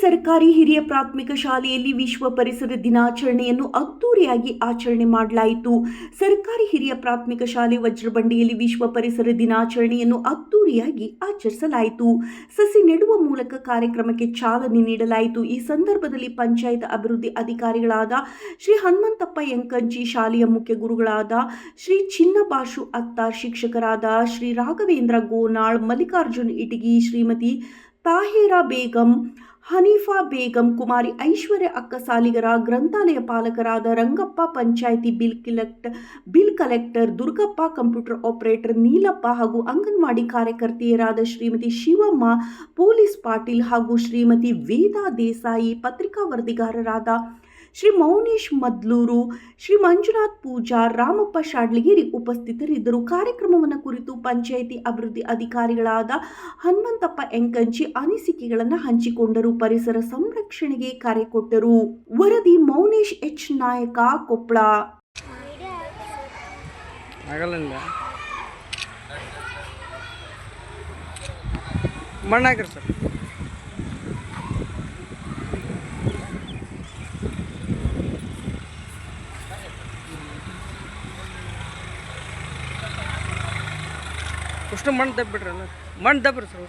ಸರ್ಕಾರಿ ಹಿರಿಯ ಪ್ರಾಥಮಿಕ ಶಾಲೆಯಲ್ಲಿ ವಿಶ್ವ ಪರಿಸರ ದಿನಾಚರಣೆಯನ್ನು ಅದ್ದೂರಿಯಾಗಿ ಆಚರಣೆ ಮಾಡಲಾಯಿತು. ಸರ್ಕಾರಿ ಹಿರಿಯ ಪ್ರಾಥಮಿಕ ಶಾಲೆ ವಜ್ರಬಂಡಿಯಲ್ಲಿ ವಿಶ್ವ ಪರಿಸರ ದಿನಾಚರಣೆಯನ್ನು ಅದ್ದೂರಿಯಾಗಿ ಆಚರಿಸಲಾಯಿತು. ಸಸಿ ನೆಡುವ ಮೂಲಕ ಕಾರ್ಯಕ್ರಮಕ್ಕೆ ಚಾಲನೆ ನೀಡಲಾಯಿತು. ಈ ಸಂದರ್ಭದಲ್ಲಿ ಪಂಚಾಯತ್ ಅಭಿವೃದ್ಧಿ ಅಧಿಕಾರಿಗಳಾದ ಶ್ರೀ ಹನುಮಂತಪ್ಪ ಯಂಕಂಚಿ, ಶಾಲೆಯ ಮುಖ್ಯ ಗುರುಗಳಾದ ಶ್ರೀ ಚಿನ್ನಬಾಷು ಅತ್ತಾರ್, ಶಿಕ್ಷಕರಾದ ಶ್ರೀ ರಾಘವೇಂದ್ರ ಗೋನಾಳ್, ಮಲ್ಲಿಕಾರ್ಜುನ್ ಇಟಗಿ, ಶ್ರೀಮತಿ ತಾಹಿರಾ ಬೇಗಂ, ಹನೀಫಾ ಬೇಗಂ, ಕುಮಾರಿ ಐಶ್ವರ್ಯ ಅಕ್ಕಸಾಲಿಗರ, ಗ್ರಂಥಾಲಯ ಪಾಲಕರಾದ Rangappa, panchayat bill collector Durgappa, computer operator Neelappa ಹಾಗೂ ಅಂಗನವಾಡಿ ಕಾರ್ಯಕರ್ತೆಯರಾದ ಶ್ರೀಮತಿ ಶಿವಮ್ಮ, ಪೊಲೀಸ್ ಪಾಟೀಲ್ ಹಾಗೂ ಶ್ರೀಮತಿ ವೇದಾ ದೇಸಾಯಿ, ಪತ್ರಿಕಾ ವರದಿಗಾರರಾದ ಶ್ರೀ ಮೌನೇಶ್ ಮದ್ಲೂರು, ಶ್ರೀ ಮಂಜುನಾಥ್ ಪೂಜಾರ್, ರಾಮಪ್ಪ ಶಾಡ್ಲಿಗೇರಿ ಉಪಸ್ಥಿತರಿದ್ದರು. ಕಾರ್ಯಕ್ರಮವನ್ನು ಕುರಿತು ಪಂಚಾಯಿತಿ ಅಭಿವೃದ್ಧಿ ಅಧಿಕಾರಿಗಳಾದ ಹನುಮಂತಪ್ಪ ಯಂಕಂಚಿ ಅನಿಸಿಕೆಗಳನ್ನು ಹಂಚಿಕೊಂಡರು. ಪರಿಸರ ಸಂರಕ್ಷಣೆಗೆ ಕರೆ ಕೊಟ್ಟರು. ವರದಿ ಮೌನೇಶ್ ಎಚ್ ನಾಯಕ, ಕೊಪ್ಪಳ. ಮಣ್ಣಾಗ್ರಿ ಸರ್. ಅಷ್ಟು ಮಣ್ಣು ದಬ್ಬಿಡ್ರಲ್ಲ, ಮಣ್ಣು ದಬ್ಬ್ರಿ ಸರ್.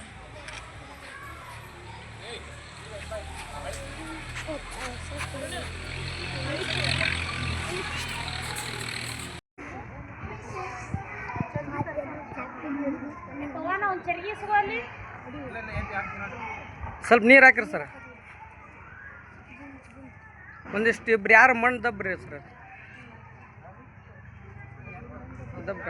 ಸ್ವಲ್ಪ ನೀರು ಹಾಕ್ರಿ ಸರ್. ಒಂದಿಷ್ಟು ಇಬ್ರು ಯಾರು ಮಣ್ಣು ದಬ್ಬ್ರಿ ಸರ್. ದಬ್ಬ್ರ